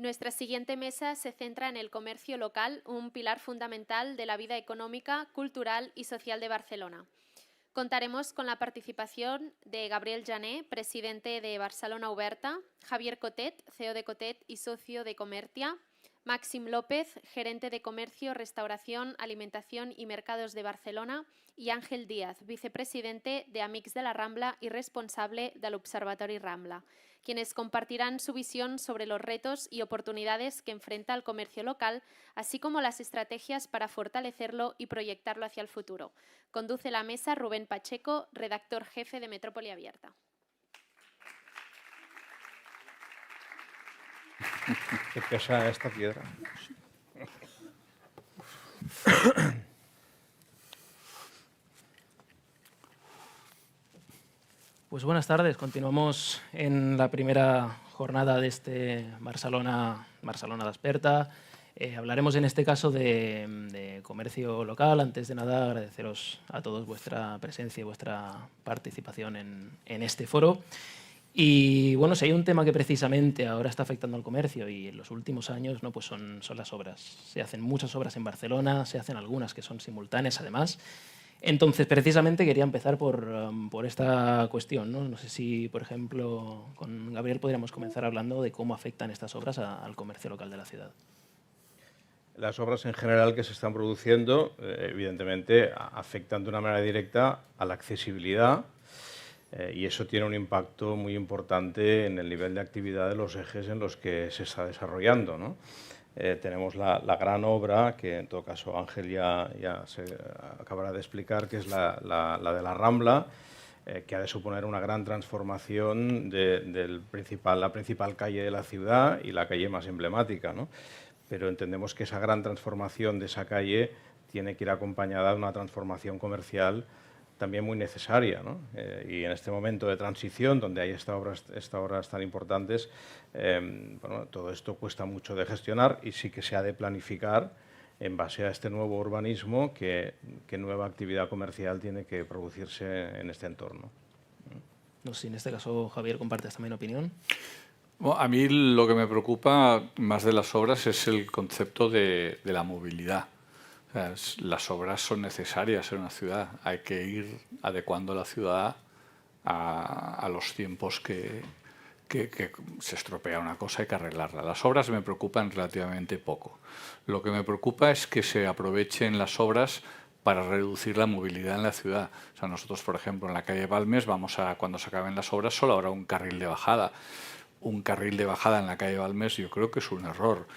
Nuestra siguiente mesa se centra en el comercio local, un pilar fundamental de la vida económica, cultural y social de Barcelona. Contaremos con la participación de Gabriel Jané, presidente de Barcelona Oberta, Javier Cotet, CEO de Cotet y socio de Comertia, Màxim López, gerente de Comercio, Restauración, Alimentación y Mercados de Barcelona, y Ángel Díaz, vicepresidente de Amics de la Rambla y responsable del Observatori Rambla, quienes compartirán su visión sobre los retos y oportunidades que enfrenta el comercio local, así como las estrategias para fortalecerlo y proyectarlo hacia el futuro. Conduce la mesa Rubén Pacheco, redactor jefe de Metrópoli Abierta. Qué pesa esta piedra. Pues buenas tardes. Continuamos en la primera jornada de este Barcelona Desperta. Hablaremos en este caso de comercio local. Antes de nada, agradeceros a todos vuestra presencia y vuestra participación en este foro. Y bueno, si hay un tema que precisamente ahora está afectando al comercio y en los últimos años, ¿no? Pues son las obras. Se hacen muchas obras en Barcelona, se hacen algunas que son simultáneas además. Entonces, precisamente quería empezar por esta cuestión, ¿no? No sé si, por ejemplo, con Gabriel podríamos comenzar hablando de cómo afectan estas obras al comercio local de la ciudad. Las obras en general que se están produciendo, evidentemente, afectan de una manera directa a la accesibilidad y eso tiene un impacto muy importante en el nivel de actividad de los ejes en los que se está desarrollando, ¿no? Tenemos la gran obra, que en todo caso Ángel ya se acabará de explicar, que es la de la Rambla, que ha de suponer una gran transformación de la principal calle de la ciudad y la calle más emblemática, ¿no? Pero entendemos que esa gran transformación de esa calle tiene que ir acompañada de una transformación comercial también muy necesaria, ¿no? Y en este momento de transición, donde hay estas obras tan importantes, bueno, todo esto cuesta mucho de gestionar y sí que se ha de planificar en base a este nuevo urbanismo qué nueva actividad comercial tiene que producirse en este entorno. No sé si en este caso, Javier, compartes también opinión. Bueno, a mí lo que me preocupa más de las obras es el concepto de la movilidad. O sea, las obras son necesarias en una ciudad. Hay que ir adecuando la ciudad a los tiempos que se estropea una cosa, hay que arreglarla. Las obras me preocupan relativamente poco. Lo que me preocupa es que se aprovechen las obras para reducir la movilidad en la ciudad. O sea, nosotros, por ejemplo, en la calle Balmes, cuando se acaben las obras, solo habrá un carril de bajada. Un carril de bajada en la calle Balmes yo creo que es un error.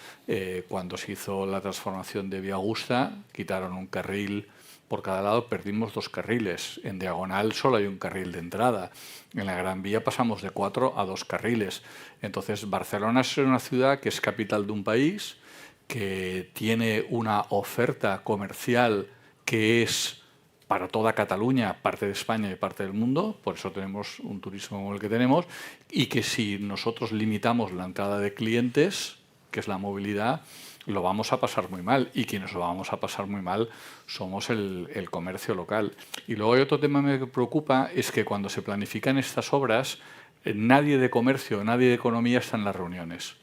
Cuando se hizo la transformación de Vía Augusta, quitaron un carril por cada lado, perdimos 2 carriles. En diagonal solo hay un carril de entrada. En la Gran Vía pasamos de 4 a 2 carriles. Entonces, Barcelona es una ciudad que es capital de un país, que tiene una oferta comercial que es para toda Cataluña, parte de España y parte del mundo, por eso tenemos un turismo como el que tenemos, y que si nosotros limitamos la entrada de clientes, que es la movilidad, lo vamos a pasar muy mal, y quienes lo vamos a pasar muy mal somos el comercio local. Y luego hay otro tema que me preocupa, es que cuando se planifican estas obras, nadie de comercio, nadie de economía está en las reuniones.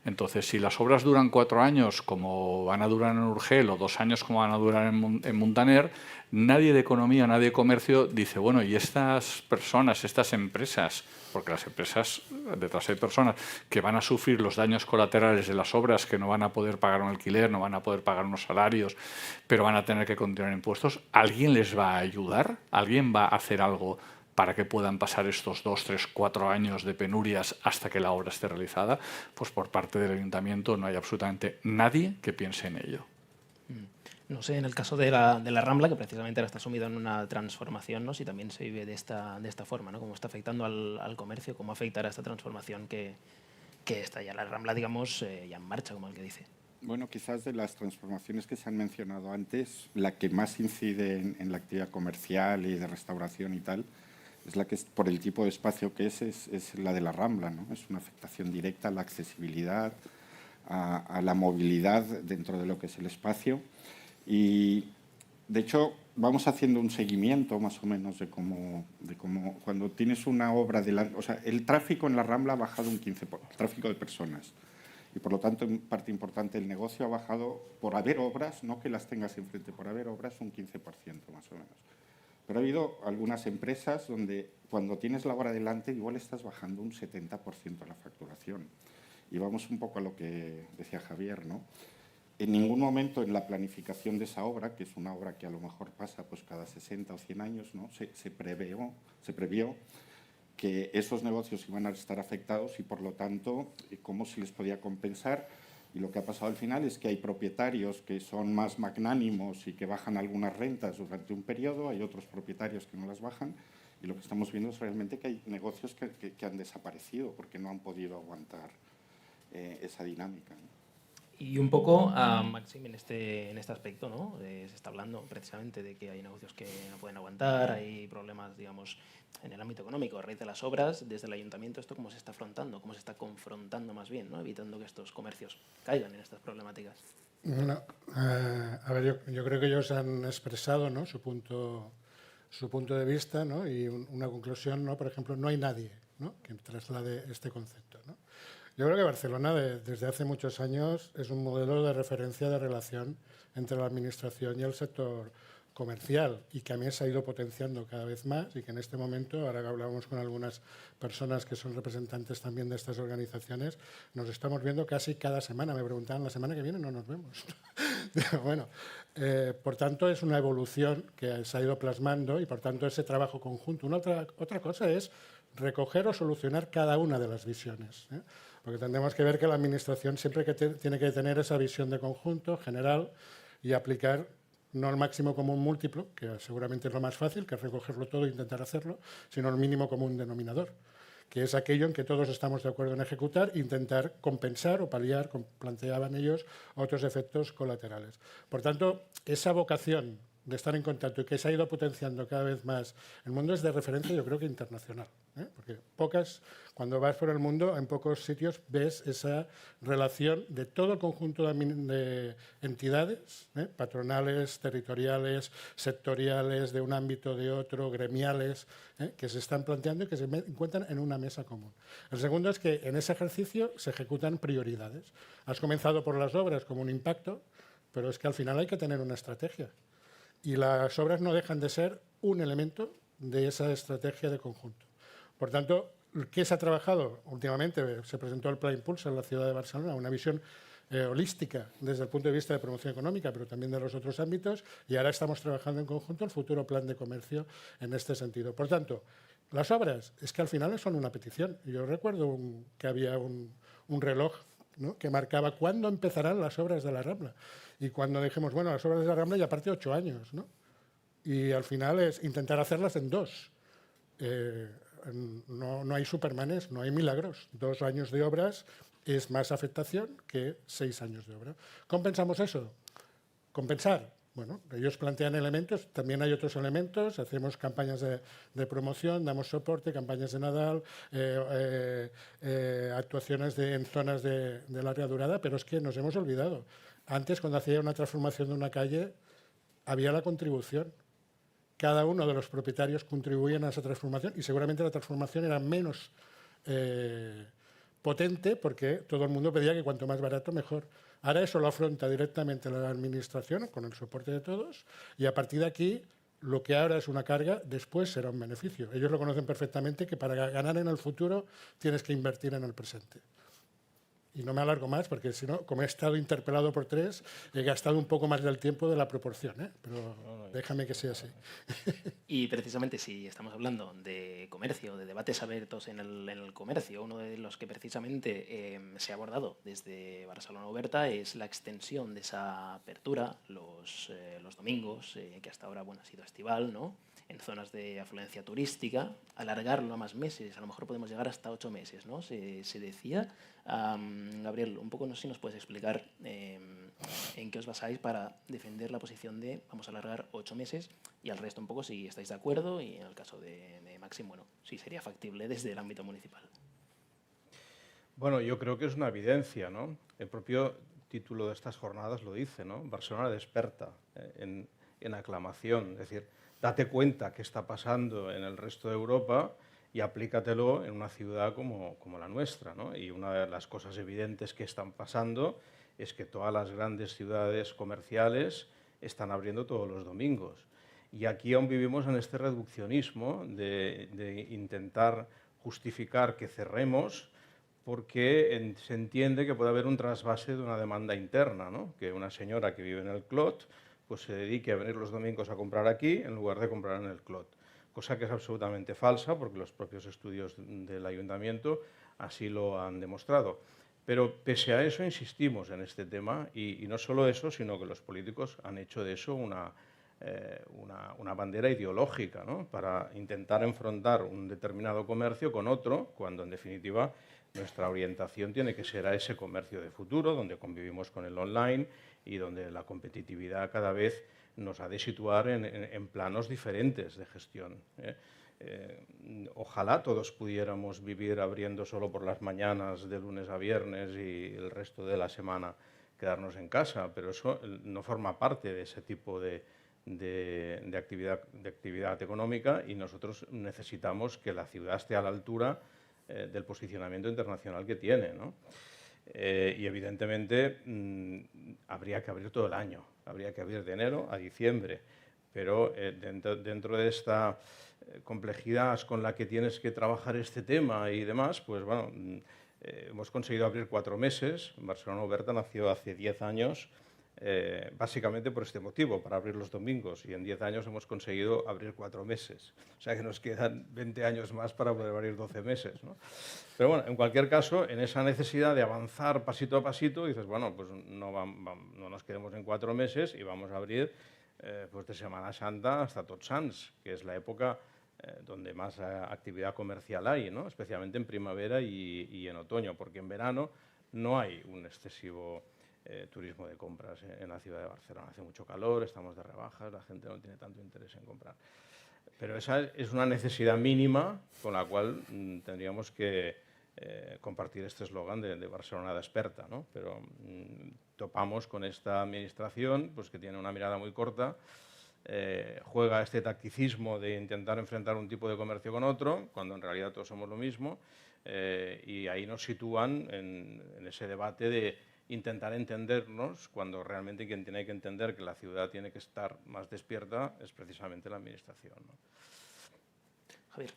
Entonces, si las obras duran 4 años, como van a durar en Urgell, o 2 años, como van a durar en Muntaner, nadie de economía, nadie de comercio dice, bueno, y estas personas, estas empresas, porque las empresas, detrás hay personas que van a sufrir los daños colaterales de las obras, que no van a poder pagar un alquiler, no van a poder pagar unos salarios, pero van a tener que continuar impuestos, ¿alguien les va a ayudar? ¿Alguien va a hacer algo para que puedan pasar estos 2, 3, 4 años de penurias hasta que la obra esté realizada? Pues por parte del ayuntamiento no hay absolutamente nadie que piense en ello. No sé, en el caso de la Rambla, que precisamente ahora está sumida en una transformación, ¿no? Si también se vive de esta forma, ¿no? Cómo está afectando al comercio, cómo afectará esta transformación que está ya la Rambla, digamos, ya en marcha, como el que dice. Bueno, quizás de las transformaciones que se han mencionado antes, la que más incide en la actividad comercial y de restauración y tal, es la que, por el tipo de espacio que es la de la Rambla, ¿no? Es una afectación directa a la accesibilidad, a la movilidad dentro de lo que es el espacio. Y, de hecho, vamos haciendo un seguimiento más o menos de cómo cuando tienes una obra o sea, el tráfico en la Rambla ha bajado un 15%, el tráfico de personas. Y por lo tanto, en parte importante, el negocio ha bajado por haber obras, no que las tengas enfrente, por haber obras un 15% más o menos. Pero ha habido algunas empresas donde cuando tienes la obra delante igual estás bajando un 70% la facturación. Y vamos un poco a lo que decía Javier, ¿no? En ningún momento en la planificación de esa obra, que es una obra que a lo mejor pasa pues cada 60 o 100 años, ¿no? se previó que esos negocios iban a estar afectados y, por lo tanto, cómo se les podía compensar. Y lo que ha pasado al final es que hay propietarios que son más magnánimos y que bajan algunas rentas durante un periodo, hay otros propietarios que no las bajan, y lo que estamos viendo es realmente que hay negocios que han desaparecido porque no han podido aguantar esa dinámica, ¿no? Y un poco, Maxim, en este aspecto, ¿no? Se está hablando precisamente de que hay negocios que no pueden aguantar, hay problemas, digamos, en el ámbito económico a raíz de las obras. Desde el ayuntamiento, ¿esto cómo se está afrontando? ¿Cómo se está confrontando más bien, ¿no? Evitando que estos comercios caigan en estas problemáticas? Bueno, a ver, yo creo que ellos han expresado, ¿no?, su punto de vista, ¿no? Y una conclusión, ¿no? Por ejemplo, no hay nadie, ¿no?, que traslade este concepto, ¿no? Yo creo que Barcelona desde hace muchos años es un modelo de referencia de relación entre la administración y el sector comercial, y que a mí se ha ido potenciando cada vez más, y que en este momento, ahora que hablamos con algunas personas que son representantes también de estas organizaciones, nos estamos viendo casi cada semana. Me preguntaban, ¿la semana que viene no nos vemos? Bueno, por tanto, es una evolución que se ha ido plasmando, y por tanto ese trabajo conjunto. Otra cosa es recoger o solucionar cada una de las visiones, ¿eh? Porque tendremos que ver que la administración siempre tiene que tener esa visión de conjunto general y aplicar no el máximo común múltiplo, que seguramente es lo más fácil, que es recogerlo todo e intentar hacerlo, sino el mínimo común denominador, que es aquello en que todos estamos de acuerdo en ejecutar e intentar compensar o paliar, como planteaban ellos, otros efectos colaterales. Por tanto, esa vocación de estar en contacto y que se ha ido potenciando cada vez más, el mundo es de referencia, yo creo que internacional, ¿eh? Porque cuando vas por el mundo, en pocos sitios ves esa relación de todo el conjunto de entidades, ¿eh?, patronales, territoriales, sectoriales, de un ámbito, de otro, gremiales, ¿eh?, que se están planteando y que se encuentran en una mesa común. El segundo es que en ese ejercicio se ejecutan prioridades. Has comenzado por las obras como un impacto, pero es que al final hay que tener una estrategia. Y las obras no dejan de ser un elemento de esa estrategia de conjunto. Por tanto, ¿qué se ha trabajado? Últimamente se presentó el Plan Impulsa en la ciudad de Barcelona, una visión holística desde el punto de vista de promoción económica, pero también de los otros ámbitos, y ahora estamos trabajando en conjunto el futuro plan de comercio en este sentido. Por tanto, las obras es que al final son una petición. Yo recuerdo que había un reloj, ¿no?, que marcaba cuándo empezarán las obras de la Rambla. Y cuando dijimos, bueno, las obras de la Rambla ya parte 8 años, ¿no? Y al final es intentar hacerlas en 2. No hay supermanes, no hay milagros. 2 años de obras es más afectación que 6 años de obra. ¿Compensamos eso? Compensar. Bueno, ellos plantean elementos, también hay otros elementos, hacemos campañas de promoción, damos soporte, campañas de Nadal, actuaciones en zonas del área durada, pero es que nos hemos olvidado. Antes, cuando hacía una transformación de una calle, había la contribución. Cada uno de los propietarios contribuían a esa transformación y seguramente la transformación era menos potente porque todo el mundo pedía que cuanto más barato, mejor. Ahora eso lo afronta directamente la administración con el soporte de todos, y a partir de aquí lo que ahora es una carga, después será un beneficio. Ellos lo conocen perfectamente, que para ganar en el futuro tienes que invertir en el presente. Y no me alargo más, porque si no, como he estado interpelado por 3, he gastado un poco más del tiempo de la proporción, ¿eh? Pero déjame que sea así. Y precisamente si estamos hablando de comercio, de debates abiertos en el comercio, uno de los que precisamente se ha abordado desde Barcelona Oberta es la extensión de esa apertura los domingos, que hasta ahora, bueno, ha sido estival, ¿no?, en zonas de afluencia turística, alargarlo a más meses, a lo mejor podemos llegar hasta 8 meses, ¿no? Se decía. Gabriel, un poco, no sé si nos puedes explicar en qué os basáis para defender la posición de vamos a alargar 8 meses, y al resto un poco si estáis de acuerdo, y en el caso de Maxim, bueno, si sería factible desde el ámbito municipal. Bueno, yo creo que es una evidencia, ¿no? El propio título de estas jornadas lo dice, ¿no? Barcelona desperta en aclamación, es decir, date cuenta qué está pasando en el resto de Europa y aplícatelo en una ciudad como la nuestra, ¿no? Y una de las cosas evidentes que están pasando es que todas las grandes ciudades comerciales están abriendo todos los domingos. Y aquí aún vivimos en este reduccionismo de intentar justificar que cerremos porque se entiende que puede haber un trasvase de una demanda interna, ¿no? Que una señora que vive en el Clot pues se dedique a venir los domingos a comprar aquí en lugar de comprar en el Clot. Cosa que es absolutamente falsa porque los propios estudios del ayuntamiento así lo han demostrado. Pero pese a eso insistimos en este tema y no solo eso, sino que los políticos han hecho de eso una bandera ideológica, ¿no? Para intentar enfrentar un determinado comercio con otro, cuando en definitiva nuestra orientación tiene que ser a ese comercio de futuro, donde convivimos con el online y donde la competitividad cada vez nos ha de situar en planos diferentes de gestión. Ojalá todos pudiéramos vivir abriendo solo por las mañanas de lunes a viernes y el resto de la semana quedarnos en casa, pero eso no forma parte de ese tipo de actividad económica y nosotros necesitamos que la ciudad esté a la altura del posicionamiento internacional que tiene, ¿no? Y evidentemente habría que abrir todo el año, habría que abrir de enero a diciembre, pero dentro de esta complejidad con la que tienes que trabajar este tema y demás, pues bueno, hemos conseguido abrir 4 meses. Barcelona Oberta nació hace 10 años, básicamente por este motivo, para abrir los domingos, y en 10 años hemos conseguido abrir 4 meses. O sea que nos quedan 20 años más para poder abrir 12 meses, ¿no? Pero bueno, en cualquier caso, en esa necesidad de avanzar pasito a pasito, dices, bueno, pues no nos quedemos en 4 meses y vamos a abrir pues de Semana Santa hasta Tots Sants, que es la época donde más actividad comercial hay, ¿no? Especialmente en primavera y en otoño, porque en verano no hay un excesivo turismo de compras en la ciudad de Barcelona. Hace mucho calor, estamos de rebajas, la gente no tiene tanto interés en comprar. Pero esa es una necesidad mínima con la cual tendríamos que compartir este eslogan de Barcelona Desperta, ¿no? Pero topamos con esta administración pues, que tiene una mirada muy corta, juega este tacticismo de intentar enfrentar un tipo de comercio con otro, cuando en realidad todos somos lo mismo, y ahí nos sitúan en ese debate de intentar entendernos cuando realmente quien tiene que entender que la ciudad tiene que estar más despierta es precisamente la administración, ¿no? Javier.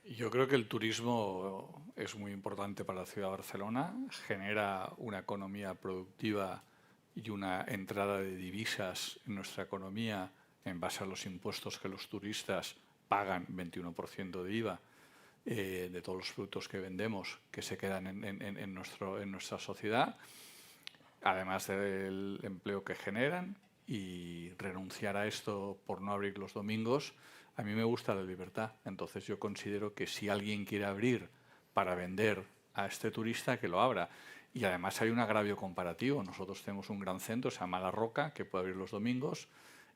Yo creo que el turismo es muy importante para la ciudad de Barcelona, genera una economía productiva y una entrada de divisas en nuestra economía en base a los impuestos que los turistas pagan, 21% de IVA, de todos los productos que vendemos que se quedan en nuestra sociedad, además del empleo que generan. Y renunciar a esto por no abrir los domingos, a mí me gusta la libertad. Entonces yo considero que si alguien quiere abrir para vender a este turista, que lo abra. Y además hay un agravio comparativo. Nosotros tenemos un gran centro, se llama La Roca, que puede abrir los domingos,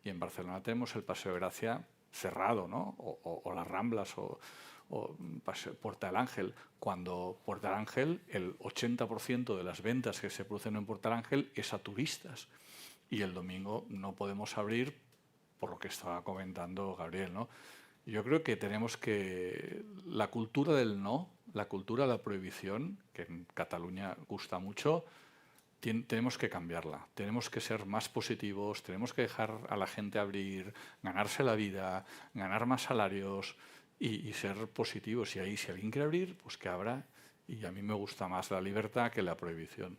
y en Barcelona tenemos el Paseo de Gracia cerrado, ¿no? O las Ramblas o Puerta del Ángel. Cuando Puerta del Ángel, el 80% de las ventas que se producen en Puerta del Ángel es a turistas. Y el domingo no podemos abrir por lo que estaba comentando Gabriel, ¿no? Yo creo que tenemos que... La cultura del no, la cultura de la prohibición, que en Cataluña gusta mucho, tenemos que cambiarla. Tenemos que ser más positivos, tenemos que dejar a la gente abrir, ganarse la vida, ganar más salarios y ser positivos. Y ahí, si alguien quiere abrir, pues que abra. Y a mí me gusta más la libertad que la prohibición.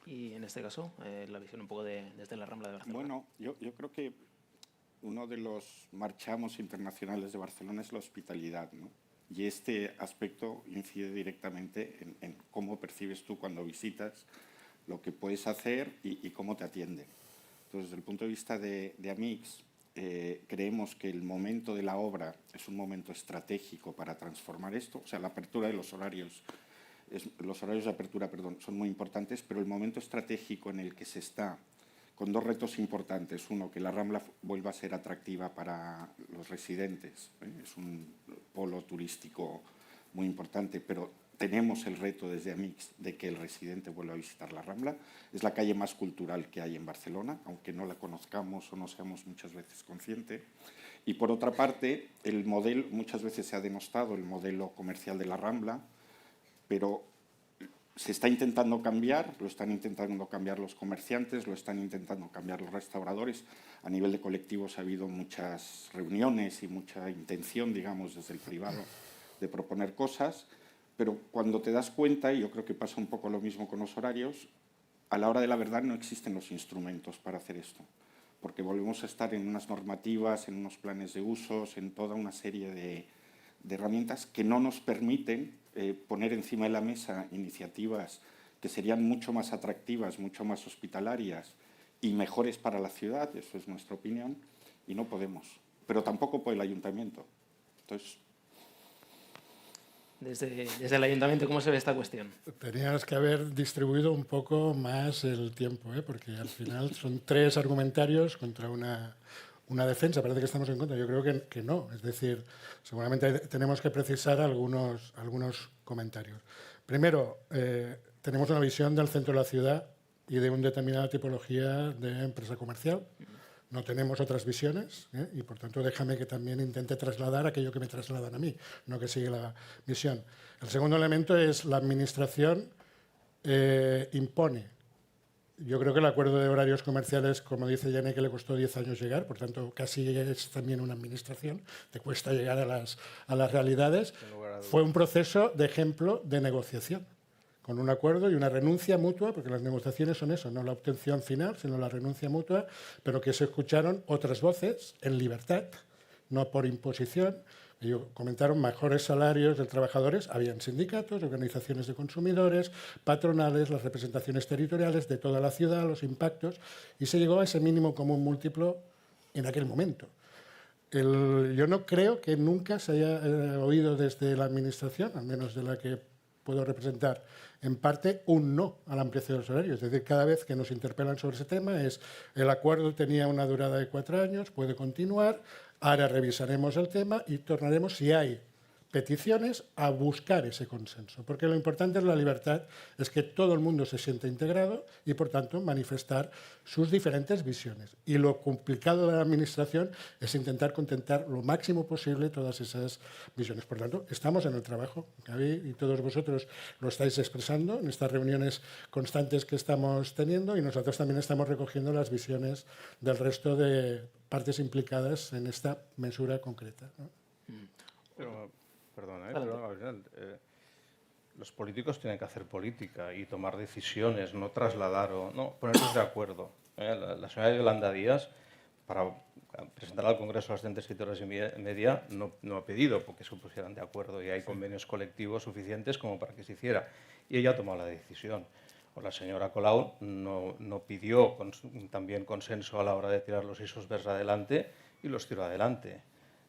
Y en este caso, la visión un poco desde la Rambla de Barcelona. Bueno, yo creo que uno de los marchamos internacionales de Barcelona es la hospitalidad, ¿no? Y este aspecto incide directamente en cómo percibes tú cuando visitas, lo que puedes hacer y cómo te atienden. Entonces, desde el punto de vista de Amix, creemos que el momento de la obra es un momento estratégico para transformar esto. O sea, la apertura de los horarios, los horarios de apertura, perdón, son muy importantes, pero el momento estratégico en el que se está con 2 retos importantes. Uno, que la Rambla vuelva a ser atractiva para los residentes, ¿eh? Es un polo turístico muy importante, pero tenemos el reto desde Amix de que el residente vuelva a visitar la Rambla. Es la calle más cultural que hay en Barcelona, aunque no la conozcamos o no seamos muchas veces conscientes. Y por otra parte, el modelo, muchas veces se ha denostado el modelo comercial de la Rambla, pero se está intentando cambiar, lo están intentando cambiar los comerciantes, lo están intentando cambiar los restauradores. A nivel de colectivos ha habido muchas reuniones y mucha intención, digamos, desde el privado de proponer cosas, pero cuando te das cuenta, y yo creo que pasa un poco lo mismo con los horarios, a la hora de la verdad no existen los instrumentos para hacer esto, porque volvemos a estar en unas normativas, en unos planes de usos, en toda una serie de herramientas que no nos permiten poner encima de la mesa iniciativas que serían mucho más atractivas, mucho más hospitalarias y mejores para la ciudad, eso es nuestra opinión, y no podemos. Pero tampoco por el ayuntamiento. Entonces, desde el ayuntamiento, ¿cómo se ve esta cuestión? Tenías que haber distribuido un poco más el tiempo, porque al final son 3 argumentarios contra una defensa. Parece que estamos en contra. Yo creo que no. Es decir, seguramente tenemos que precisar algunos comentarios. Primero, tenemos una visión del centro de la ciudad y de una determinada tipología de empresa comercial. No tenemos otras visiones y, por tanto, déjame que también intente trasladar aquello que me trasladan a mí, no que sigue la visión. El segundo elemento es la administración impone. Yo creo que el acuerdo de horarios comerciales, como dice Yane, que le costó 10 años llegar, por tanto, casi es también una administración, te cuesta llegar a las realidades. Fue un proceso de ejemplo de negociación, con un acuerdo y una renuncia mutua, porque las negociaciones son eso, no la obtención final, sino la renuncia mutua, pero que se escucharon otras voces en libertad, no por imposición. Ellos comentaron mejores salarios de trabajadores, habían sindicatos, organizaciones de consumidores, patronales, las representaciones territoriales de toda la ciudad, los impactos, y se llegó a ese mínimo común múltiplo en aquel momento. Yo no creo que nunca se haya oído desde la administración, al menos de la que puedo representar en parte, un no a la ampliación de los horarios. Es decir, cada vez que nos interpelan sobre ese tema el acuerdo tenía una durada de 4 años, puede continuar, ahora revisaremos el tema y tornaremos, si hay peticiones, a buscar ese consenso. Porque lo importante es la libertad, es que todo el mundo se siente integrado y, por tanto, manifestar sus diferentes visiones. Y lo complicado de la administración es intentar contentar lo máximo posible todas esas visiones. Por tanto, estamos en el trabajo. Gaby y todos vosotros lo estáis expresando en estas reuniones constantes que estamos teniendo y nosotros también estamos recogiendo las visiones del resto de partes implicadas en esta mesura concreta, ¿no? Pero, perdona, pero al final, los políticos tienen que hacer política y tomar decisiones, no trasladar o no ponernos de acuerdo. La señora Yolanda Díaz, para presentar al Congreso las 37 horas y media, no ha pedido porque se pusieran de acuerdo y hay convenios colectivos suficientes como para que se hiciera. Y ella ha tomado la decisión. O la señora Colau no pidió también consenso a la hora de tirar los icebergs adelante y los tiró adelante.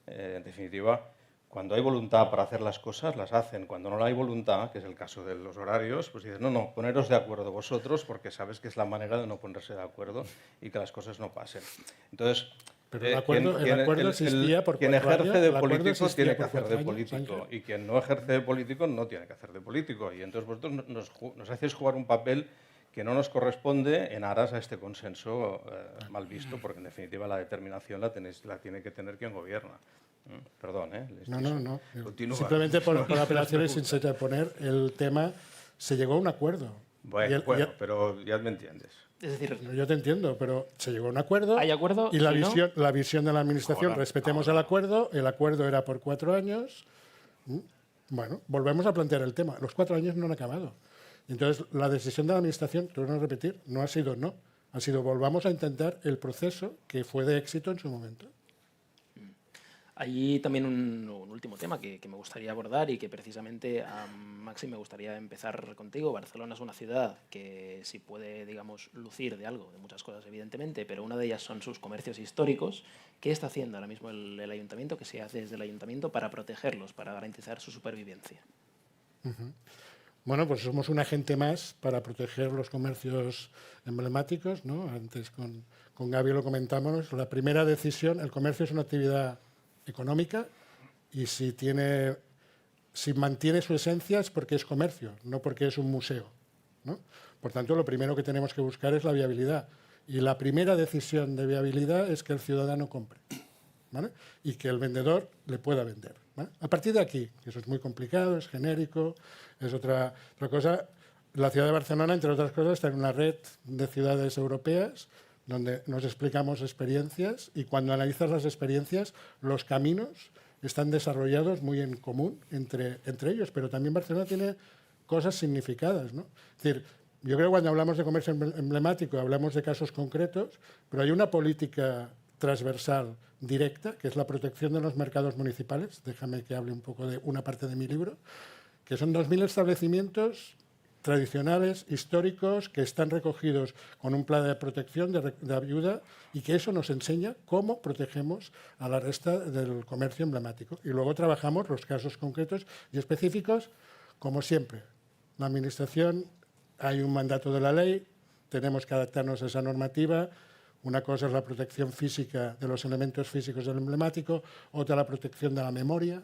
En definitiva, cuando hay voluntad para hacer las cosas, las hacen. Cuando no hay voluntad, que es el caso de los horarios, pues dices, no, poneros de acuerdo vosotros porque sabes que es la manera de no ponerse de acuerdo y que las cosas no pasen. Entonces, pero el acuerdo existía por 4 años. Quien ejerce de político tiene que hacer de político y quien no ejerce de político no tiene que hacer de político. Y entonces vosotros nos hacéis jugar un papel que no nos corresponde en aras a este consenso mal visto, porque en definitiva la determinación la tiene que tener quien gobierna. Perdón, No. Continúa. Simplemente por apelaciones sin poner el tema, se llegó a un acuerdo. Bueno, pero ya me entiendes. Es decir, yo te entiendo, pero se llegó a un acuerdo. ¿Hay acuerdo? Y la visión de la administración, respetemos el acuerdo era por 4 años. Bueno, volvemos a plantear el tema. Los 4 años no han acabado. Entonces, la decisión de la administración, torno a repetir, no ha sido no. Ha sido volvamos a intentar el proceso que fue de éxito en su momento. Hay también un último tema que me gustaría abordar y que precisamente, Maxi, me gustaría empezar contigo. Barcelona es una ciudad que sí puede, digamos, lucir de algo, de muchas cosas evidentemente, pero una de ellas son sus comercios históricos. ¿Qué está haciendo ahora mismo el ayuntamiento? ¿Qué se hace desde el ayuntamiento para protegerlos, para garantizar su supervivencia? Bueno, pues somos un agente más para proteger los comercios emblemáticos, ¿no? Antes con Gaby lo comentamos. La primera decisión, el comercio es una actividad económica y si tiene si mantiene su esencia es porque es comercio, no porque es un museo, ¿no? Por tanto, lo primero que tenemos que buscar es la viabilidad. Y la primera decisión de viabilidad es que el ciudadano compre, ¿vale? Y que el vendedor le pueda vender, ¿vale? A partir de aquí, que eso es muy complicado, es genérico, es otra cosa. La ciudad de Barcelona, entre otras cosas, está en una red de ciudades europeas donde nos explicamos experiencias y cuando analizas las experiencias, los caminos están desarrollados muy en común entre ellos, pero también Barcelona tiene cosas significadas, ¿no? Es decir, yo creo que cuando hablamos de comercio emblemático hablamos de casos concretos, pero hay una política transversal directa, que es la protección de los mercados municipales. Déjame que hable un poco de una parte de mi libro, que son 2.000 establecimientos tradicionales, históricos, que están recogidos con un plan de protección, de ayuda, y que eso nos enseña cómo protegemos a la resta del comercio emblemático. Y luego trabajamos los casos concretos y específicos, como siempre. La Administración, hay un mandato de la ley, tenemos que adaptarnos a esa normativa. Una cosa es la protección física de los elementos físicos del emblemático, otra la protección de la memoria,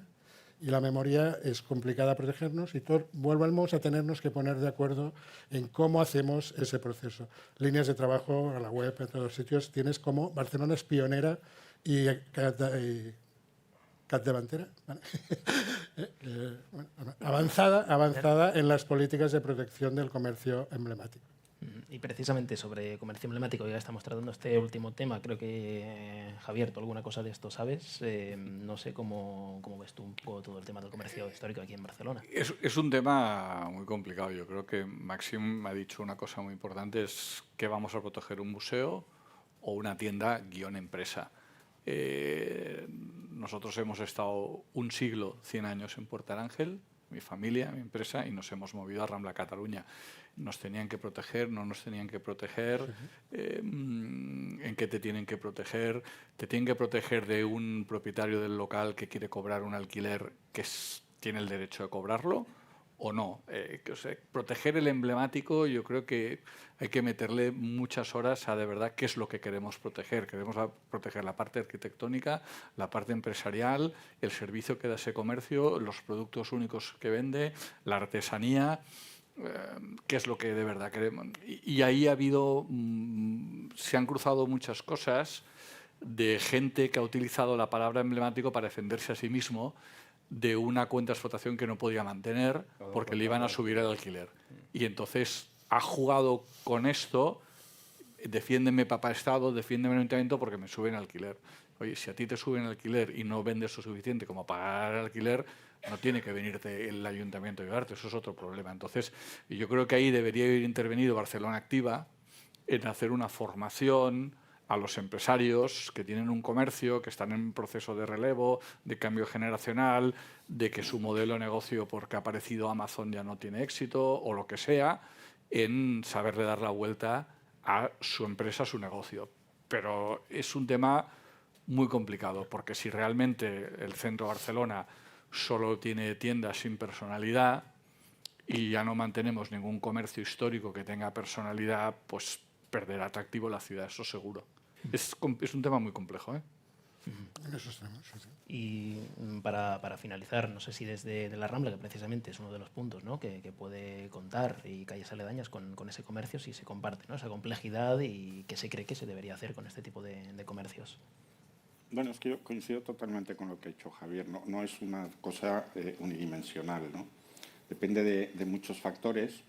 y la memoria es complicada protegernos y volvemos a tenernos que poner de acuerdo en cómo hacemos ese proceso. Líneas de trabajo a la web, en todos los sitios, tienes como Barcelona es pionera y capdavantera, ¿vale? avanzada en las políticas de protección del comercio emblemático. Y precisamente sobre comercio emblemático, ya estamos tratando este último tema, creo que Javier, tú alguna cosa de esto sabes, no sé cómo ves tú un poco todo el tema del comercio histórico aquí en Barcelona. Es un tema muy complicado. Yo creo que Maxim ha dicho una cosa muy importante, es que vamos a proteger un museo o una tienda guión empresa. Nosotros hemos estado un siglo, 100 años en Puerta del Ángel, mi familia, mi empresa, y nos hemos movido a Rambla Cataluña. Nos tenían que proteger, no nos tenían que proteger, en qué te tienen que proteger. Te tienen que proteger de un propietario del local que quiere cobrar un alquiler que tiene el derecho de cobrarlo o no. Proteger el emblemático, yo creo que hay que meterle muchas horas a de verdad qué es lo que queremos proteger. Queremos proteger la parte arquitectónica, la parte empresarial, el servicio que da ese comercio, los productos únicos que vende, la artesanía, qué es lo que de verdad queremos. Y ahí ha habido, se han cruzado muchas cosas de gente que ha utilizado la palabra emblemático para defenderse a sí mismo de una cuenta de explotación que no podía mantener porque le iban a subir el alquiler. Y entonces ha jugado con esto, defiéndeme papá Estado, defiéndeme el ayuntamiento porque me suben el alquiler. Oye, si a ti te suben el alquiler y no vendes lo suficiente como pagar el alquiler, no tiene que venirte el ayuntamiento a ayudarte, eso es otro problema. Entonces, yo creo que ahí debería haber intervenido Barcelona Activa en hacer una formación a los empresarios que tienen un comercio, que están en proceso de relevo, de cambio generacional, de que su modelo de negocio, porque ha aparecido Amazon, ya no tiene éxito, o lo que sea, en saberle dar la vuelta a su empresa, a su negocio. Pero es un tema muy complicado, porque si realmente el centro de Barcelona solo tiene tiendas sin personalidad y ya no mantenemos ningún comercio histórico que tenga personalidad, pues perderá atractivo la ciudad, eso seguro. Es un tema muy complejo, ¿eh? En eso estamos, sí. Y para finalizar, no sé si desde la Rambla, que precisamente es uno de los puntos, ¿no?, que puede contar, y calles aledañas con ese comercio, si se comparte, ¿no?, esa complejidad y qué se cree que se debería hacer con este tipo de comercios. Bueno, es que yo coincido totalmente con lo que ha dicho Javier. No es una cosa unidimensional, ¿no? Depende de muchos factores.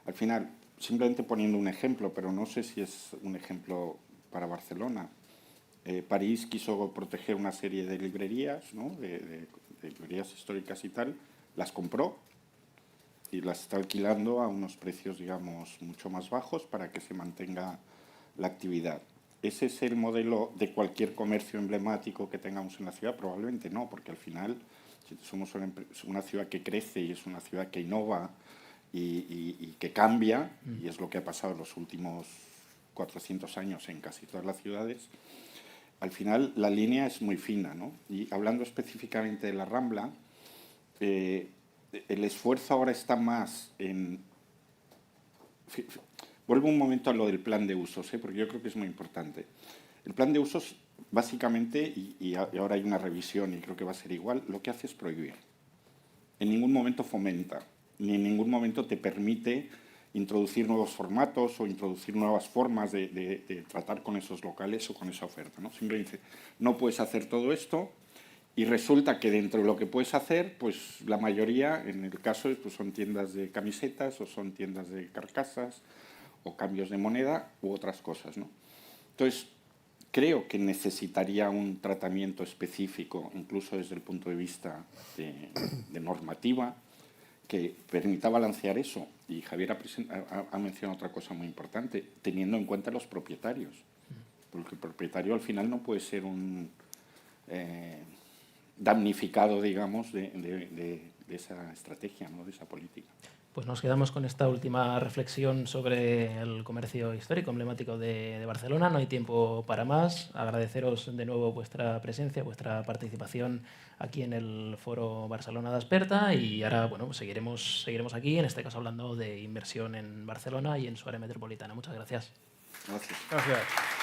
Al final, simplemente poniendo un ejemplo, pero no sé si es un ejemplo para Barcelona. París quiso proteger una serie de librerías, ¿no?, de librerías históricas y tal, las compró y las está alquilando a unos precios, digamos, mucho más bajos para que se mantenga la actividad. ¿Ese es el modelo de cualquier comercio emblemático que tengamos en la ciudad? Probablemente no, porque al final si somos una ciudad que crece y es una ciudad que innova y que cambia, y es lo que ha pasado en los últimos 400 años en casi todas las ciudades, al final la línea es muy fina, ¿no? Y hablando específicamente de la Rambla, el esfuerzo ahora está más en... Vuelvo un momento a lo del plan de usos, porque yo creo que es muy importante. El plan de usos, básicamente, y ahora hay una revisión y creo que va a ser igual, lo que hace es prohibir. en ningún momento fomenta, ni en ningún momento te permite introducir nuevos formatos o introducir nuevas formas de tratar con esos locales o con esa oferta, ¿no? Siempre dice, no puedes hacer todo esto, y resulta que dentro de lo que puedes hacer, pues la mayoría, en el caso, pues son tiendas de camisetas o son tiendas de carcasas o cambios de moneda u otras cosas, ¿no? Entonces, creo que necesitaría un tratamiento específico, incluso desde el punto de vista de normativa, que permita balancear eso. Y Javier ha mencionado otra cosa muy importante, teniendo en cuenta los propietarios. Porque el propietario al final no puede ser un damnificado, digamos, de esa estrategia, ¿no? De esa política. Pues nos quedamos con esta última reflexión sobre el comercio histórico emblemático de Barcelona. No hay tiempo para más. Agradeceros de nuevo vuestra presencia, vuestra participación aquí en el Foro Barcelona d'Asperta, y ahora bueno, pues seguiremos aquí, en este caso hablando de inversión en Barcelona y en su área metropolitana. Muchas gracias. Gracias. Gracias.